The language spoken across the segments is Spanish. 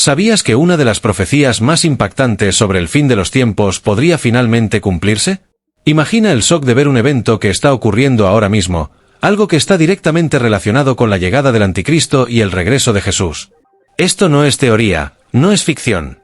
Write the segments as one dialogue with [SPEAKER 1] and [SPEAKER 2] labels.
[SPEAKER 1] ¿Sabías que una de las profecías más impactantes sobre el fin de los tiempos podría finalmente cumplirse? Imagina el shock de ver un evento que está ocurriendo ahora mismo, algo que está directamente relacionado con la llegada del Anticristo y el regreso de Jesús. Esto no es teoría, no es ficción.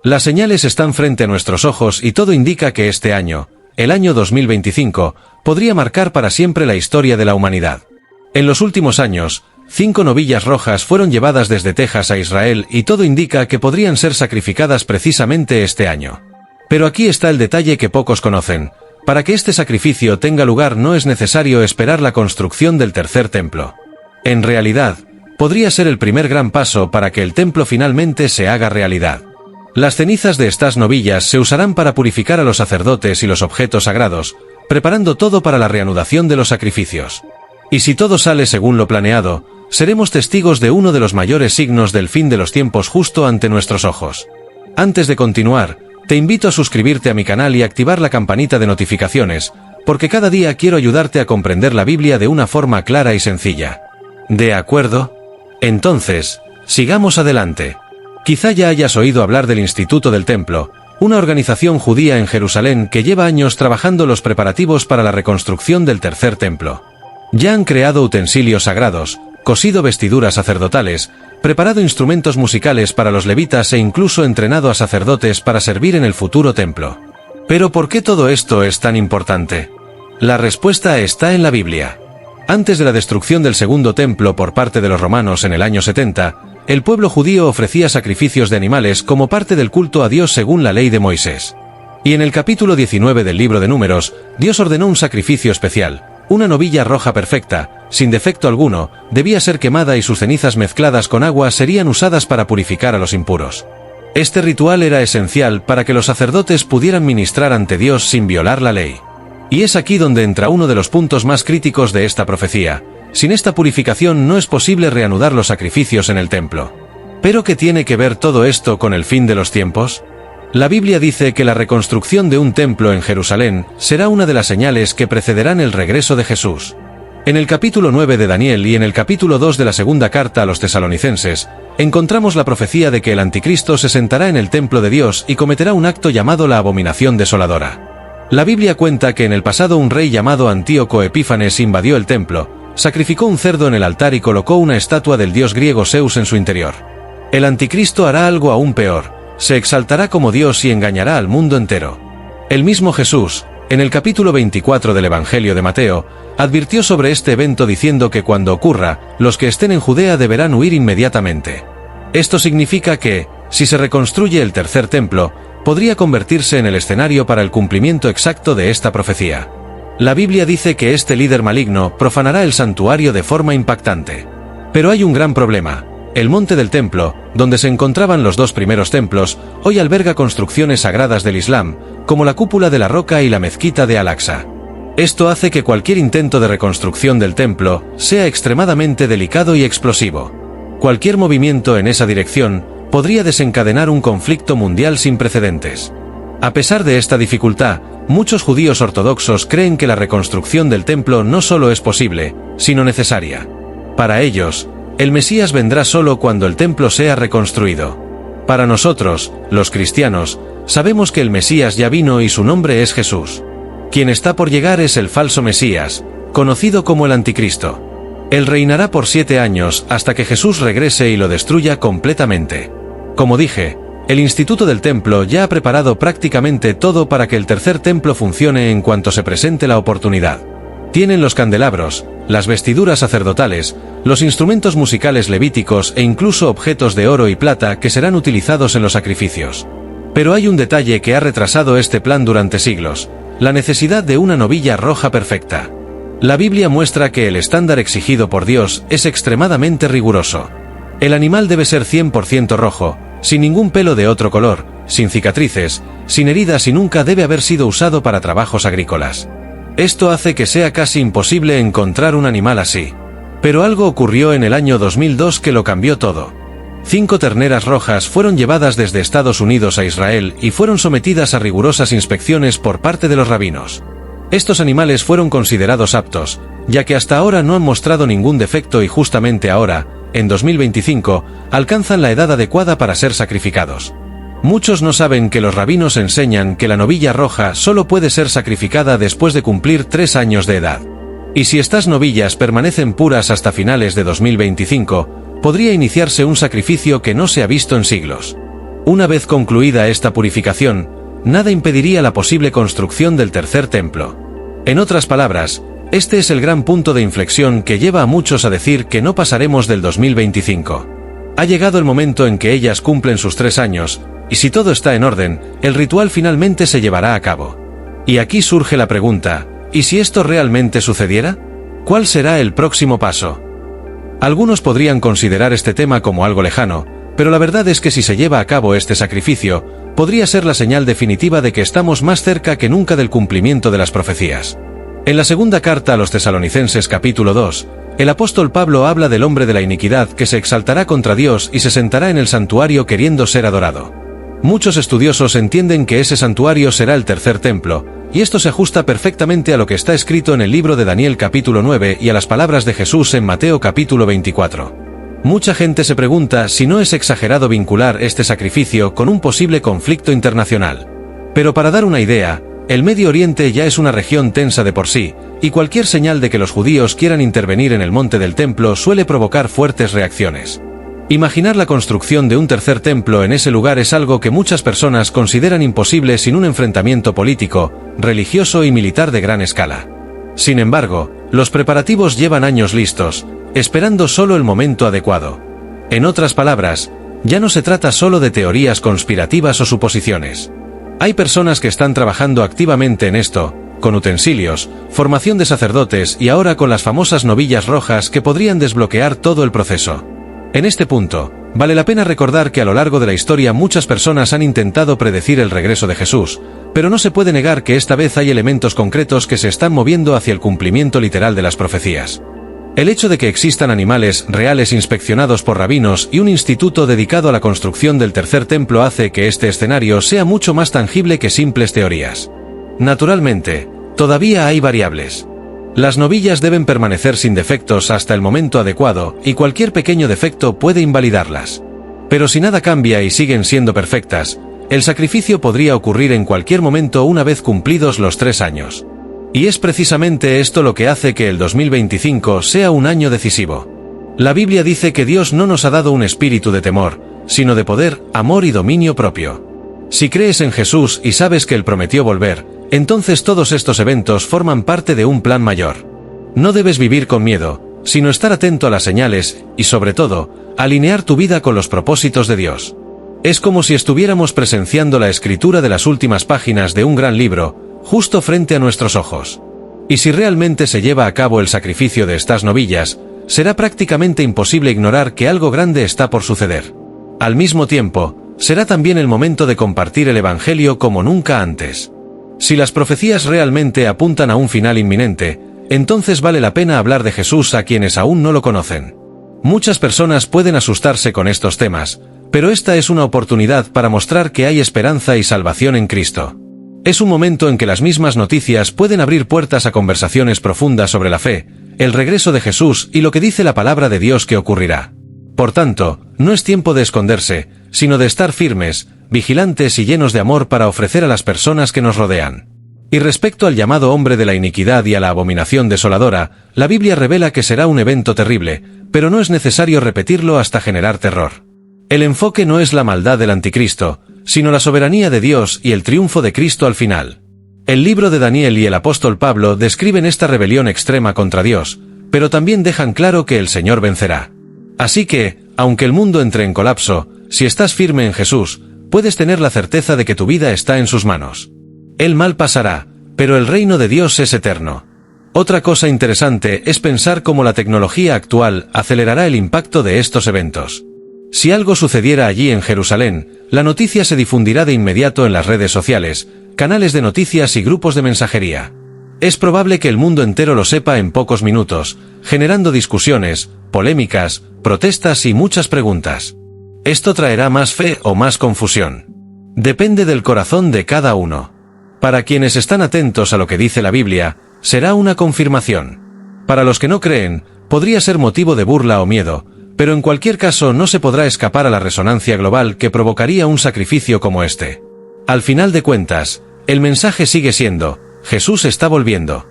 [SPEAKER 1] Las señales están frente a nuestros ojos y todo indica que este año, el año 2025, podría marcar para siempre la historia de la humanidad. En los últimos años, 5 novillas rojas fueron llevadas desde Texas a Israel y todo indica que podrían ser sacrificadas precisamente este año. Pero aquí está el detalle que pocos conocen. Para que este sacrificio tenga lugar no es necesario esperar la construcción del tercer templo. En realidad, podría ser el primer gran paso para que el templo finalmente se haga realidad. Las cenizas de estas novillas se usarán para purificar a los sacerdotes y los objetos sagrados, preparando todo para la reanudación de los sacrificios. Y si todo sale según lo planeado, seremos testigos de uno de los mayores signos del fin de los tiempos justo ante nuestros ojos. Antes de continuar, te invito a suscribirte a mi canal y activar la campanita de notificaciones, porque cada día quiero ayudarte a comprender la Biblia de una forma clara y sencilla. ¿De acuerdo? Entonces, sigamos adelante. Quizá ya hayas oído hablar del Instituto del Templo, una organización judía en Jerusalén que lleva años trabajando los preparativos para la reconstrucción del tercer templo. Ya han creado utensilios sagrados, cosido vestiduras sacerdotales, preparado instrumentos musicales para los levitas e incluso entrenado a sacerdotes para servir en el futuro templo. ¿Pero por qué todo esto es tan importante? La respuesta está en la Biblia. Antes de la destrucción del segundo templo por parte de los romanos en el año 70, el pueblo judío ofrecía sacrificios de animales como parte del culto a Dios según la ley de Moisés. Y en el capítulo 19 del libro de Números, Dios ordenó un sacrificio especial. Una novilla roja perfecta, sin defecto alguno, debía ser quemada y sus cenizas mezcladas con agua serían usadas para purificar a los impuros. Este ritual era esencial para que los sacerdotes pudieran ministrar ante Dios sin violar la ley. Y es aquí donde entra uno de los puntos más críticos de esta profecía. Sin esta purificación no es posible reanudar los sacrificios en el templo. ¿Pero qué tiene que ver todo esto con el fin de los tiempos? La Biblia dice que la reconstrucción de un templo en Jerusalén será una de las señales que precederán el regreso de Jesús. En el capítulo 9 de Daniel y en el capítulo 2 de la segunda carta a los tesalonicenses, encontramos la profecía de que el Anticristo se sentará en el templo de Dios y cometerá un acto llamado la abominación desoladora. La Biblia cuenta que en el pasado un rey llamado Antíoco Epífanes invadió el templo, sacrificó un cerdo en el altar y colocó una estatua del dios griego Zeus en su interior. El Anticristo hará algo aún peor. Se exaltará como Dios y engañará al mundo entero. El mismo Jesús, en el capítulo 24 del Evangelio de Mateo, advirtió sobre este evento diciendo que cuando ocurra, los que estén en Judea deberán huir inmediatamente. Esto significa que, si se reconstruye el tercer templo, podría convertirse en el escenario para el cumplimiento exacto de esta profecía. La Biblia dice que este líder maligno profanará el santuario de forma impactante. Pero hay un gran problema. El monte del templo, donde se encontraban los 2 primeros templos, hoy alberga construcciones sagradas del Islam, como la cúpula de la roca y la mezquita de Al-Aqsa. Esto hace que cualquier intento de reconstrucción del templo sea extremadamente delicado y explosivo. Cualquier movimiento en esa dirección podría desencadenar un conflicto mundial sin precedentes. A pesar de esta dificultad, muchos judíos ortodoxos creen que la reconstrucción del templo no solo es posible, sino necesaria. Para ellos, el Mesías vendrá solo cuando el templo sea reconstruido. Para nosotros, los cristianos, sabemos que el Mesías ya vino y su nombre es Jesús. Quien está por llegar es el falso Mesías, conocido como el Anticristo. Él reinará por 7 años hasta que Jesús regrese y lo destruya completamente. Como dije, el Instituto del Templo ya ha preparado prácticamente todo para que el tercer templo funcione en cuanto se presente la oportunidad. Tienen los candelabros, las vestiduras sacerdotales, los instrumentos musicales levíticos e incluso objetos de oro y plata que serán utilizados en los sacrificios. Pero hay un detalle que ha retrasado este plan durante siglos: la necesidad de una novilla roja perfecta. La Biblia muestra que el estándar exigido por Dios es extremadamente riguroso. El animal debe ser 100% rojo, sin ningún pelo de otro color, sin cicatrices, sin heridas y nunca debe haber sido usado para trabajos agrícolas. Esto hace que sea casi imposible encontrar un animal así. Pero algo ocurrió en el año 2002 que lo cambió todo. 5 terneras rojas fueron llevadas desde Estados Unidos a Israel y fueron sometidas a rigurosas inspecciones por parte de los rabinos. Estos animales fueron considerados aptos, ya que hasta ahora no han mostrado ningún defecto y justamente ahora, en 2025, alcanzan la edad adecuada para ser sacrificados. Muchos no saben que los rabinos enseñan que la novilla roja solo puede ser sacrificada después de cumplir 3 años de edad. Y si estas novillas permanecen puras hasta finales de 2025, podría iniciarse un sacrificio que no se ha visto en siglos. Una vez concluida esta purificación, nada impediría la posible construcción del tercer templo. En otras palabras, este es el gran punto de inflexión que lleva a muchos a decir que no pasaremos del 2025. Ha llegado el momento en que ellas cumplen sus 3 años, y si todo está en orden, el ritual finalmente se llevará a cabo. Y aquí surge la pregunta, ¿y si esto realmente sucediera? ¿Cuál será el próximo paso? Algunos podrían considerar este tema como algo lejano, pero la verdad es que si se lleva a cabo este sacrificio, podría ser la señal definitiva de que estamos más cerca que nunca del cumplimiento de las profecías. En la segunda carta a los Tesalonicenses capítulo 2, el apóstol Pablo habla del hombre de la iniquidad que se exaltará contra Dios y se sentará en el santuario queriendo ser adorado. Muchos estudiosos entienden que ese santuario será el tercer templo, y esto se ajusta perfectamente a lo que está escrito en el libro de Daniel capítulo 9 y a las palabras de Jesús en Mateo capítulo 24. Mucha gente se pregunta si no es exagerado vincular este sacrificio con un posible conflicto internacional. Pero para dar una idea, el Medio Oriente ya es una región tensa de por sí, y cualquier señal de que los judíos quieran intervenir en el monte del templo suele provocar fuertes reacciones. Imaginar la construcción de un tercer templo en ese lugar es algo que muchas personas consideran imposible sin un enfrentamiento político, religioso y militar de gran escala. Sin embargo, los preparativos llevan años listos, esperando solo el momento adecuado. En otras palabras, ya no se trata solo de teorías conspirativas o suposiciones. Hay personas que están trabajando activamente en esto, con utensilios, formación de sacerdotes y ahora con las famosas novillas rojas que podrían desbloquear todo el proceso. En este punto, vale la pena recordar que a lo largo de la historia muchas personas han intentado predecir el regreso de Jesús, pero no se puede negar que esta vez hay elementos concretos que se están moviendo hacia el cumplimiento literal de las profecías. El hecho de que existan animales reales inspeccionados por rabinos y un instituto dedicado a la construcción del tercer templo hace que este escenario sea mucho más tangible que simples teorías. Naturalmente, todavía hay variables. Las novillas deben permanecer sin defectos hasta el momento adecuado, y cualquier pequeño defecto puede invalidarlas. Pero si nada cambia y siguen siendo perfectas, el sacrificio podría ocurrir en cualquier momento una vez cumplidos los 3 años. Y es precisamente esto lo que hace que el 2025 sea un año decisivo. La Biblia dice que Dios no nos ha dado un espíritu de temor, sino de poder, amor y dominio propio. Si crees en Jesús y sabes que Él prometió volver, entonces todos estos eventos forman parte de un plan mayor. No debes vivir con miedo, sino estar atento a las señales y, sobre todo, alinear tu vida con los propósitos de Dios. Es como si estuviéramos presenciando la escritura de las últimas páginas de un gran libro, justo frente a nuestros ojos. Y si realmente se lleva a cabo el sacrificio de estas novillas, será prácticamente imposible ignorar que algo grande está por suceder. Al mismo tiempo, será también el momento de compartir el Evangelio como nunca antes. Si las profecías realmente apuntan a un final inminente, entonces vale la pena hablar de Jesús a quienes aún no lo conocen. Muchas personas pueden asustarse con estos temas, pero esta es una oportunidad para mostrar que hay esperanza y salvación en Cristo. Es un momento en que las mismas noticias pueden abrir puertas a conversaciones profundas sobre la fe, el regreso de Jesús y lo que dice la palabra de Dios que ocurrirá. Por tanto, no es tiempo de esconderse, sino de estar firmes, vigilantes y llenos de amor para ofrecer a las personas que nos rodean. Y respecto al llamado hombre de la iniquidad y a la abominación desoladora, la Biblia revela que será un evento terrible, pero no es necesario repetirlo hasta generar terror. El enfoque no es la maldad del anticristo, sino la soberanía de Dios y el triunfo de Cristo al final. El libro de Daniel y el apóstol Pablo describen esta rebelión extrema contra Dios, pero también dejan claro que el Señor vencerá. Así que, aunque el mundo entre en colapso, si estás firme en Jesús, puedes tener la certeza de que tu vida está en sus manos. El mal pasará, pero el reino de Dios es eterno. Otra cosa interesante es pensar cómo la tecnología actual acelerará el impacto de estos eventos. Si algo sucediera allí en Jerusalén, la noticia se difundirá de inmediato en las redes sociales, canales de noticias y grupos de mensajería. Es probable que el mundo entero lo sepa en pocos minutos, generando discusiones, polémicas, protestas y muchas preguntas. ¿Esto traerá más fe o más confusión? Depende del corazón de cada uno. Para quienes están atentos a lo que dice la Biblia, será una confirmación. Para los que no creen, podría ser motivo de burla o miedo, pero en cualquier caso no se podrá escapar a la resonancia global que provocaría un sacrificio como este. Al final de cuentas, el mensaje sigue siendo, Jesús está volviendo.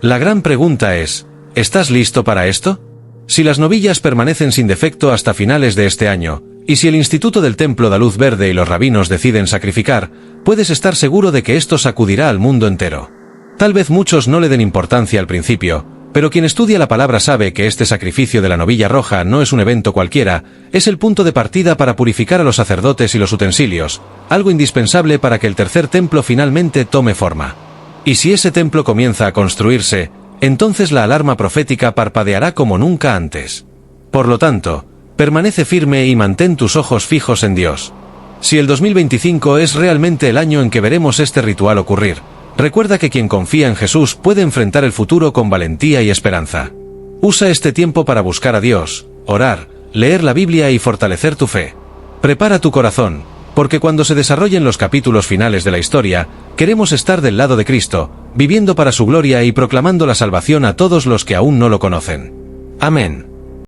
[SPEAKER 1] La gran pregunta es, ¿estás listo para esto? Si las novillas permanecen sin defecto hasta finales de este año, y si el Instituto del Templo da luz verde y los rabinos deciden sacrificar, puedes estar seguro de que esto sacudirá al mundo entero. Tal vez muchos no le den importancia al principio, pero quien estudia la palabra sabe que este sacrificio de la novilla roja no es un evento cualquiera, es el punto de partida para purificar a los sacerdotes y los utensilios, algo indispensable para que el tercer templo finalmente tome forma. Y si ese templo comienza a construirse, entonces la alarma profética parpadeará como nunca antes. Por lo tanto, permanece firme y mantén tus ojos fijos en Dios. Si el 2025 es realmente el año en que veremos este ritual ocurrir, recuerda que quien confía en Jesús puede enfrentar el futuro con valentía y esperanza. Usa este tiempo para buscar a Dios, orar, leer la Biblia y fortalecer tu fe. Prepara tu corazón, porque cuando se desarrollen los capítulos finales de la historia, queremos estar del lado de Cristo, viviendo para su gloria y proclamando la salvación a todos los que aún no lo conocen. Amén.